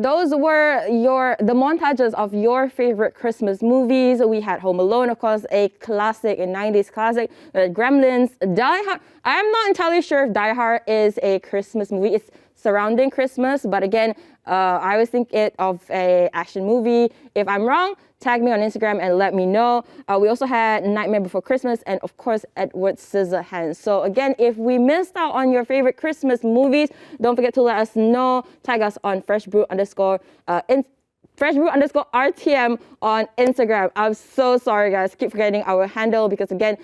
those were the montages of your favorite Christmas movies. We had Home Alone, of course, a 90s classic. Gremlins, Die Hard. I'm not entirely sure if Die Hard is a Christmas movie. It's surrounding Christmas, but again, I always think of a action movie. If I'm wrong, tag me on Instagram and let me know. We also had Nightmare Before Christmas and of course Edward Scissorhands. So again, if we missed out on your favorite Christmas movies, don't forget to let us know. Tag us on freshbrew_RTM on Instagram. I'm so sorry, guys. Keep forgetting our handle because again,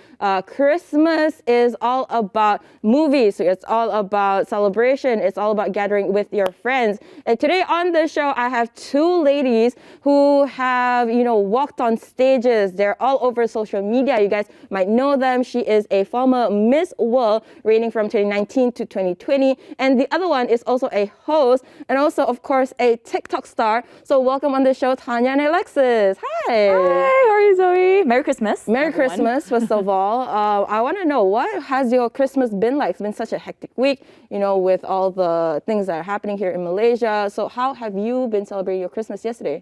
Christmas is all about movies. So it's all about celebration. It's all about gathering with your friends. And today on the show, I have two ladies who have, walked on stages. They're all over social media. You guys might know them. She is a former Miss World, reigning from 2019 to 2020. And the other one is also a host and also, of course, a TikTok star. So welcome on the show, Tanya and Alexis. Hi. Hi, how are you, Zoe? Merry Christmas. Merry everyone. Christmas, first of all. I want to know, what has your Christmas been like? It's been such a hectic week, with all the things that are happening here in Malaysia. So how have you been celebrating your Christmas yesterday?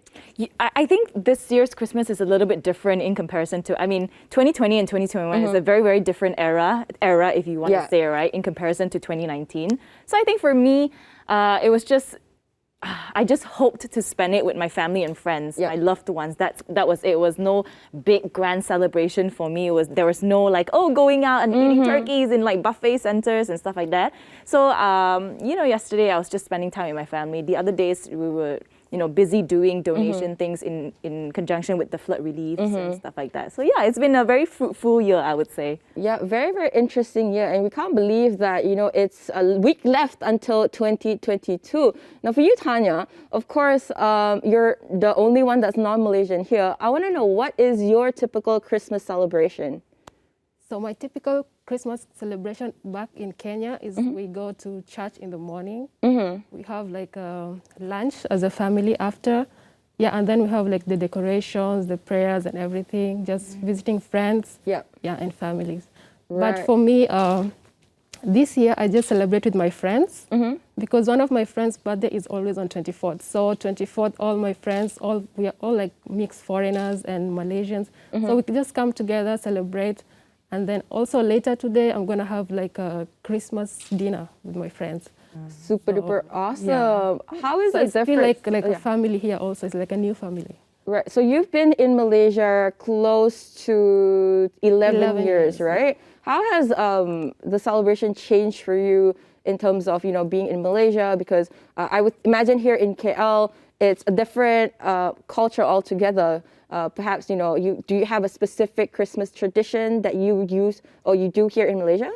I think this year's Christmas is a little bit different in comparison to, 2020 and 2021 is a very, very different era if you want to say, right, in comparison to 2019. So I think for me, it was just, I just hoped to spend it with my family and friends, my loved ones. That was it. It was no big grand celebration for me. There was no going out and eating turkeys in buffet centers and stuff like that. So yesterday I was just spending time with my family. The other days we were busy doing donation things in conjunction with the flood reliefs and stuff like that. So yeah, it's been a very fruitful year, I would say. Yeah, very, very interesting year. And we can't believe that, it's a week left until 2022. Now for you, Tanya, of course, you're the only one that's non-Malaysian here. I want to know, what is your typical Christmas celebration? So my typical Christmas celebration back in Kenya is we go to church in the morning. We have lunch as a family after. Yeah, and then we have the decorations, the prayers and everything, just visiting friends and families. Right. But for me, this year I just celebrate with my friends because one of my friends' birthday is always on 24th. So 24th, all my friends, we are all mixed foreigners and Malaysians. So we can just come together, celebrate. And then also later today, I'm going to have a Christmas dinner with my friends. Super duper awesome. Yeah. How is it different? I feel like a family here also. It's like a new family. Right. So you've been in Malaysia close to 11 years, right? How has the celebration changed for you in terms of, being in Malaysia? Because I would imagine here in KL, it's a different culture altogether. Perhaps, do you have a specific Christmas tradition that you use or you do here in Malaysia?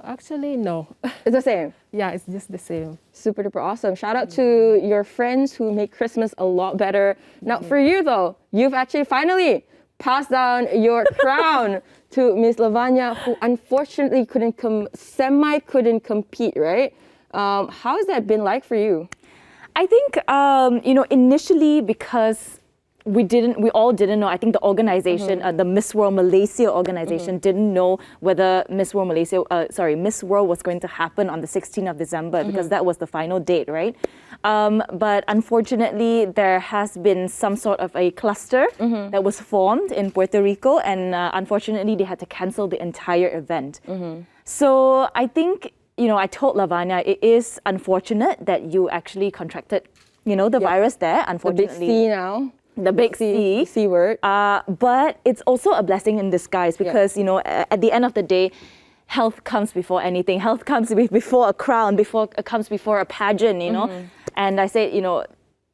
Actually, no. It's the same? Yeah, it's just the same. Super duper awesome. Shout out to your friends who make Christmas a lot better. Now, for you though, you've actually finally passed down your crown to Miss Lavanya, who unfortunately couldn't compete, right? How has that been like for you? I think, initially because we all didn't know. I think the organization, the Miss World Malaysia organization, didn't know whether Miss World was going to happen on the 16th of December because that was the final date, right? But unfortunately, there has been some sort of a cluster that was formed in Puerto Rico, and unfortunately, they had to cancel the entire event. So I think, I told Lavanya, it is unfortunate that you actually contracted, the virus there, unfortunately. The big C now. The big C. C word. But it's also a blessing in disguise because, at the end of the day, health comes before anything. Health comes before a crown, comes before a pageant, And I said,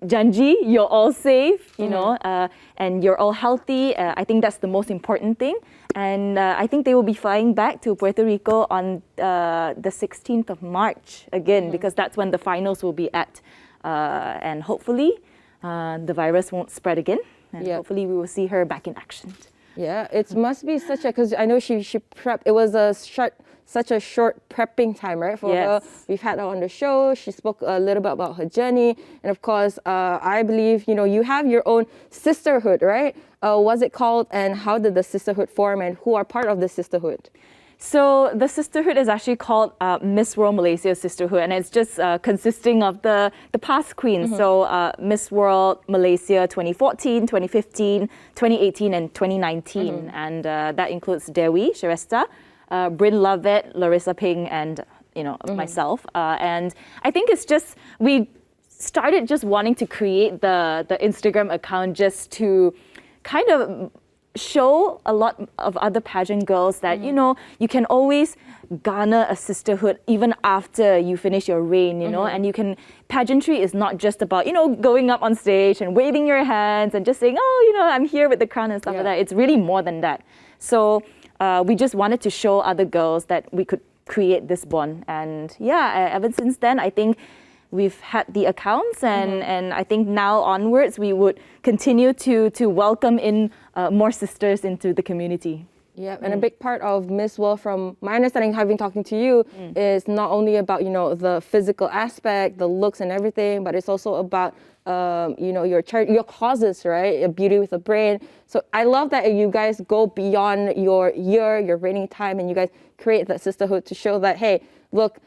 Janji, you're all safe, and you're all healthy. I think that's the most important thing. And I think they will be flying back to Puerto Rico on the 16th of March again, because that's when the finals will be at. And hopefully the virus won't spread again. And hopefully we will see her back in action. Yeah, it must be such a, because I know she prepped, it was such a short prepping time, right, for her. We've had her on the show. She spoke a little bit about her journey. And of course, I believe, you have your own Sisterhood, right? What's it called and how did the Sisterhood form and who are part of the Sisterhood? So the sisterhood is actually called Miss World Malaysia Sisterhood, and it's just consisting of the past queens. So Miss World Malaysia 2014, 2015, 2018, and 2019. And that includes Dewi, Shrestha, Bryn Lovett, Larissa Ping, and myself. And I think it's just, we started just wanting to create the Instagram account just to kind of show a lot of other pageant girls that you can always garner a sisterhood even after you finish your reign, and you can, pageantry is not just about going up on stage and waving your hands and just saying, oh, I'm here with the crown and stuff like that. It's really more than that. So we just wanted to show other girls that we could create this bond, and ever since then I think we've had the accounts, and I think now onwards we would continue to welcome in more sisters into the community. Yeah, and a big part of Miss World, from my understanding, having talking to you, is not only about the physical aspect, the looks and everything, but it's also about your causes, right? A beauty with a brain. So I love that you guys go beyond your reigning time, and you guys create that sisterhood to show that, hey, look,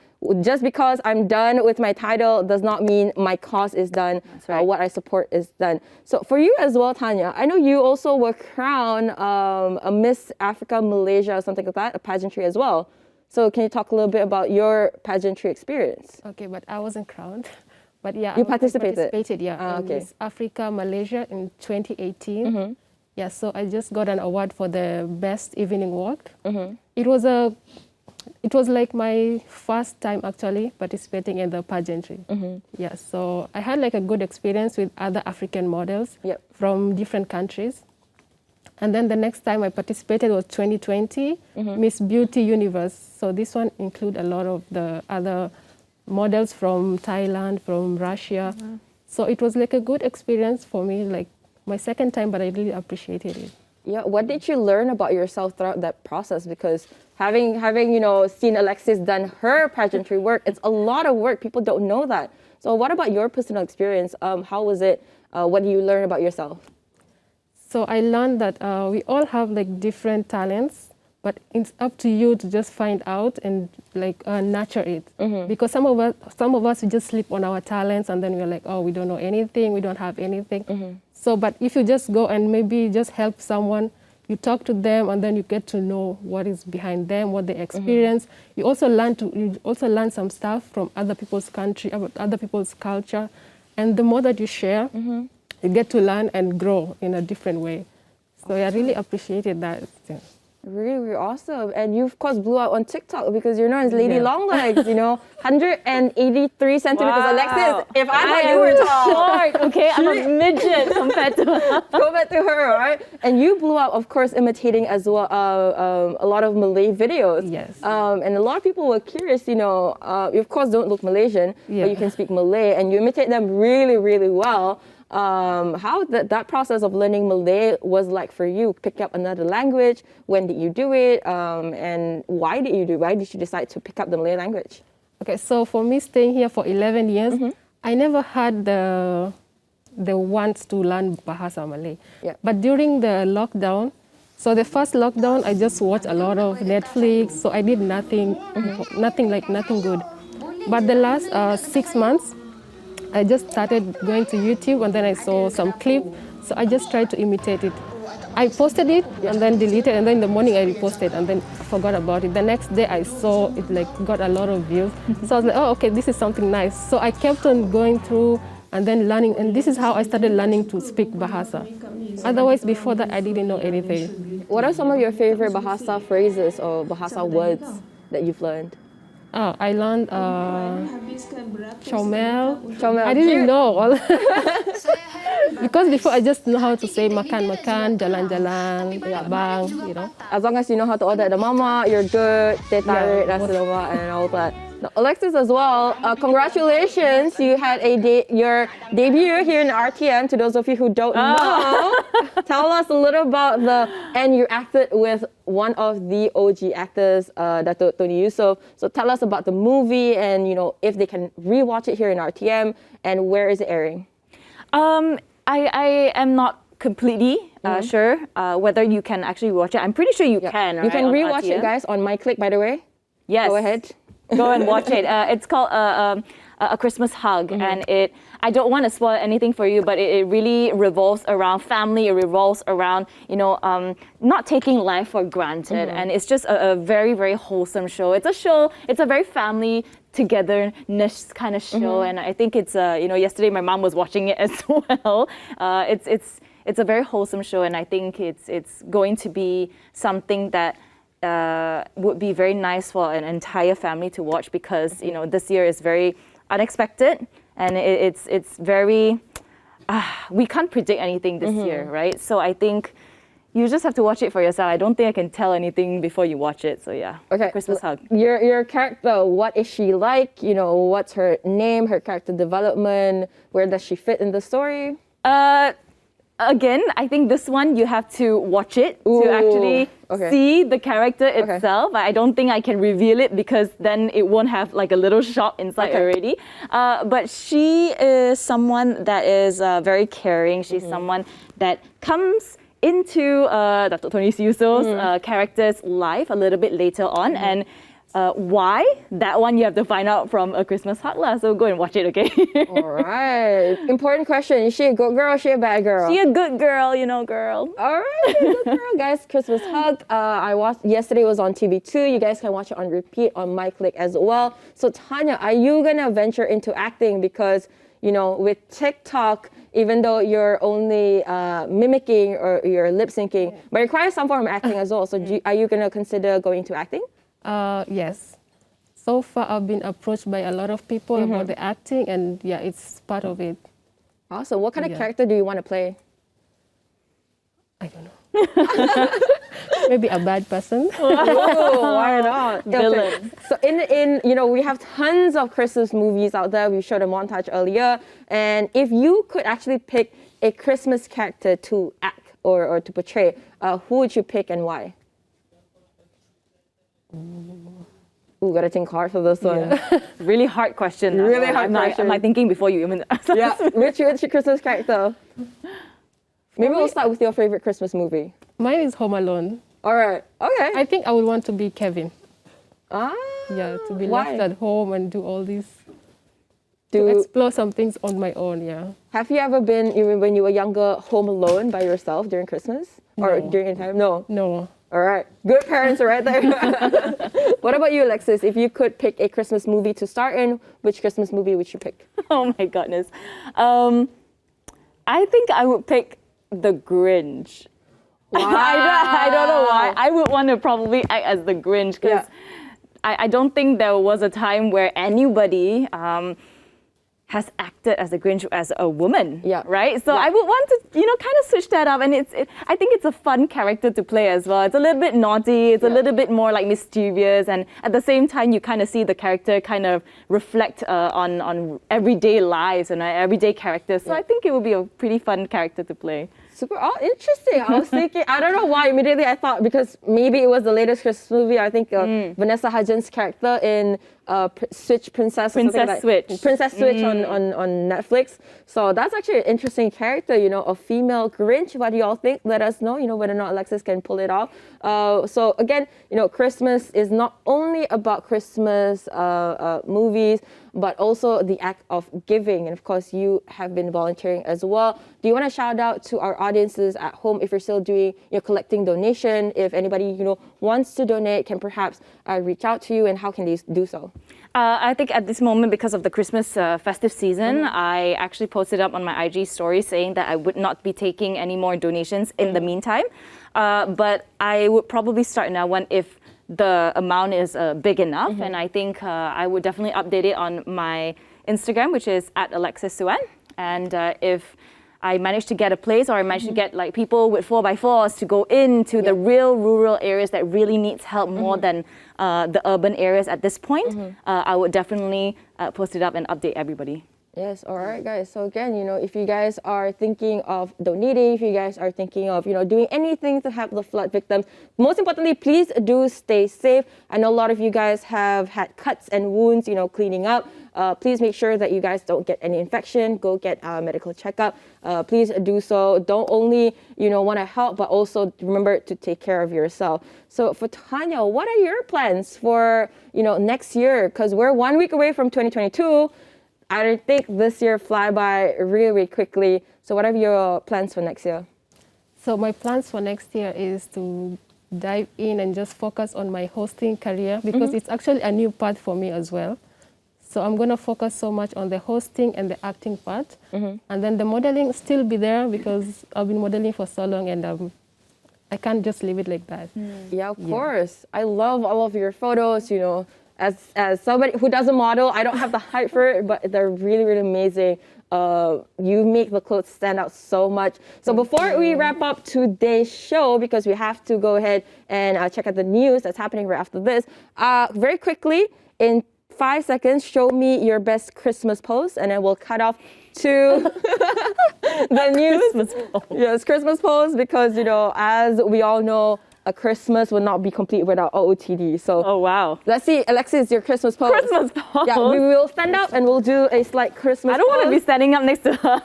just because I'm done with my title does not mean my cause is done. That's right. What I support is done. So for you as well, Tanya, I know you also were crowned a Miss Africa Malaysia or something like that, a pageantry as well. So can you talk a little bit about your pageantry experience? Okay, but I wasn't crowned. But yeah, You I participated? participated, yeah, in okay. Miss Africa Malaysia in 2018. Yeah, so I just got an award for the best evening walk. It was like my first time actually participating in the pageantry. Yeah, so I had like a good experience with other African models from different countries. And then the next time I participated was 2020, Miss Beauty Universe. So this one include a lot of the other models from Thailand, from Russia. So it was like a good experience for me, like my second time, but I really appreciated it. Yeah, what did you learn about yourself throughout that process? Because having seen Alexis done her pageantry work, it's a lot of work. People don't know that. So what about your personal experience? How was it? What did you learn about yourself? So I learned that we all have like different talents, but it's up to you to just find out and like nurture it. Because some of us we just sleep on our talents, and then we're like, oh, we don't know anything, we don't have anything. So, but if you just go and maybe just help someone, you talk to them, and then you get to know what is behind them, what they experience. You also learn some stuff from other people's country, about other people's culture, and the more that you share, you get to learn and grow in a different way. So I really appreciated that. Really, really awesome. And you, of course, blew out on TikTok because you're known as Lady Longlegs, 183 centimeters. Wow. Alexis, if I thought you were tall. Short, okay? I'm a midget compared to her. Go back to her, right? And you blew out, of course, imitating as well a lot of Malay videos. Yes. And a lot of people were curious, you, of course, don't look Malaysian, but you can speak Malay, and you imitate them really, really well. How that process of learning Malay was like for you? Pick up another language. When did you do it? And why did you do it? Why did you decide to pick up the Malay language? Okay, so for me staying here for 11 years, I never had the want to learn Bahasa Malay. Yeah. But during the lockdown, so the first lockdown, I just watched a lot of Netflix. So I did nothing good. But the last 6 months, I just started going to YouTube, and then I saw some clip. So I just tried to imitate it. I posted it and then deleted, and then in the morning I reposted and then forgot about it. The next day I saw it got a lot of views. So I was like, oh, okay, this is something nice. So I kept on going through and then learning, and this is how I started learning to speak Bahasa. Otherwise, before that, I didn't know anything. What are some of your favorite Bahasa phrases or Bahasa words that you've learned? Oh, I learned Chomel. Chomel. I didn't know all. Because before I just know how to say makan, jalan-jalan, bang, As long as you know how to order at the mama, you're good. Teh tarik, rasa lemak, and all that. Now, Alexis as well, congratulations. You had your debut here in RTM. To those of you who don't know, tell us a little about and you acted with one of the OG actors, Dato' Tony Yusof. So tell us about the movie and, if they can rewatch it here in RTM, and where is it airing? I am not completely sure whether you can actually watch it. I'm pretty sure you can. You right, can on rewatch it, RTM. guys, on my click, by the way. Yes. Go ahead. Go and watch it. It's called A Christmas Hug, and I don't want to spoil anything for you, but it really revolves around family. It revolves around not taking life for granted, and it's just a very, very wholesome show. It's a show. It's a very family togetherness kind of show, and I think it's yesterday my mom was watching it as well. It's a very wholesome show, and I think it's going to be something that would be very nice for an entire family to watch, because this year is very unexpected, and it's very we can't predict anything this year, right? So I think you just have to watch it for yourself. I don't think I can tell anything before you watch it. So yeah. Okay. Christmas Hug. Your character, what is she like? What's her name, her character development? Where does she fit in the story? Again, I think this one you have to watch it to actually see the character itself. I don't think I can reveal it, because then it won't have like a little shop inside already. But she is someone that is very caring. She's someone that comes into Datuk Tony Siuso's character's life a little bit later on, and why? That one you have to find out from A Christmas Hug lah. So go and watch it, okay? All right. Important question. Is she a good girl or is she a bad girl? She a good girl, girl. All right, good girl, guys. Christmas Hug. I watched yesterday. Was on TV2. You guys can watch it on repeat on my click as well. So Tanya, are you gonna venture into acting? Because with TikTok, even though you're only mimicking or you're lip syncing, but it requires some form of acting as well. So are you gonna consider going to acting? Yes. So far, I've been approached by a lot of people about the acting, and yeah, it's part of it. Awesome. What kind of character do you want to play? I don't know. Maybe a bad person. Oh, why not? Villain. So in we have tons of Christmas movies out there. We showed a montage earlier, and if you could actually pick a Christmas character to act or to portray, who would you pick and why? Ooh, gotta think hard for this one. Yeah. Really hard question. Really hard question. Am I thinking before you even? Yeah. Which Christmas character? Maybe we'll start with your favorite Christmas movie. Mine is Home Alone. All right. Okay. I think I would want to be Kevin. Ah. Yeah, to be why? left at home and do all this. To explore some things on my own, yeah. Have you ever been, even when you were younger, home alone by yourself during Christmas? Or during any time? No. No. All right. Good parents are right there. What about you, Alexis? If you could pick a Christmas movie to star in, which Christmas movie would you pick? Oh my goodness. I think I would pick The Grinch. Wow. I don't know why. I would want to probably act as the Grinch, because I don't think there was a time where anybody has acted as the Grinch as a woman, right? So I would want to, kind of switch that up, and I think it's a fun character to play as well. It's a little bit naughty, it's a little bit more like mischievous, and at the same time, you kind of see the character kind of reflect on everyday lives and everyday characters. So I think it would be a pretty fun character to play. Super interesting. I was thinking, I don't know why immediately I thought, because maybe it was the latest Christmas movie. I think Vanessa Hudgens' character in Switch Princess Switch on Netflix. So that's actually an interesting character, a female Grinch. What do y'all think? Let us know, whether or not Alexis can pull it off. So again, Christmas is not only about Christmas movies, but also the act of giving. And of course, you have been volunteering as well. Do you want to shout out to our audiences at home if you're still doing, collecting donation? If anybody, wants to donate, can perhaps reach out to you, and how can they do so? I think at this moment, because of the Christmas festive season, I actually posted up on my IG story saying that I would not be taking any more donations in the meantime. But I would probably start now if the amount is big enough. And I think I would definitely update it on my Instagram, which is at Alexis Sueann. And if I managed to get a place, or I managed to get like people with 4x4s to go into the real rural areas that really needs help more than the urban areas at this point, I would definitely post it up and update everybody. Yes, all right, guys. So again, if you guys are thinking of donating, if you guys are thinking of, doing anything to help the flood victims, most importantly, please do stay safe. I know a lot of you guys have had cuts and wounds, cleaning up. Please make sure that you guys don't get any infection. Go get a medical checkup. Please do so. Don't only, want to help, but also remember to take care of yourself. So for Tanya, what are your plans for, next year? Because we're 1 week away from 2022. I think this year fly by really, really quickly. So what are your plans for next year? So my plans for next year is to dive in and just focus on my hosting career because it's actually a new path for me as well. So I'm going to focus so much on the hosting and the acting part. And then the modeling still be there because I've been modeling for so long and I can't just leave it like that. Yeah, of course. I love all of your photos, As somebody who doesn't model, I don't have the height for it, but they're really, really amazing. You make the clothes stand out so much. So before we wrap up today's show, because we have to go ahead and check out the news that's happening right after this, very quickly, in 5 seconds, show me your best Christmas pose, and then we'll cut off to the news. Christmas pose. Yes, Christmas pose, because, as we all know, a Christmas would not be complete without OOTD. So Oh, wow. let's see, Alexis, your Christmas pose. Christmas pose. Yeah, we will stand up and we'll do a slight Christmas I don't want to be pose. standing up next to her.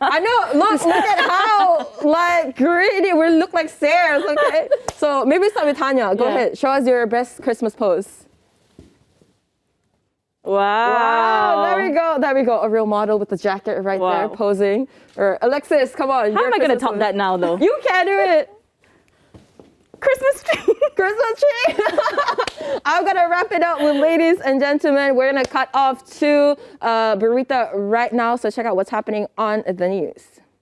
I know, look at how greedy we look like stairs, okay? So maybe start with Tanya. Go Yeah. ahead, show us your best Christmas pose. Wow. There we go. A real model with the jacket right there Wow. posing. Or Alexis, come on. How am I going to top that now, though? You can do it. Christmas tree. Christmas tree. I'm gonna wrap it up with ladies and gentlemen. We're gonna cut off to Burrito right now. So check out what's happening on the news.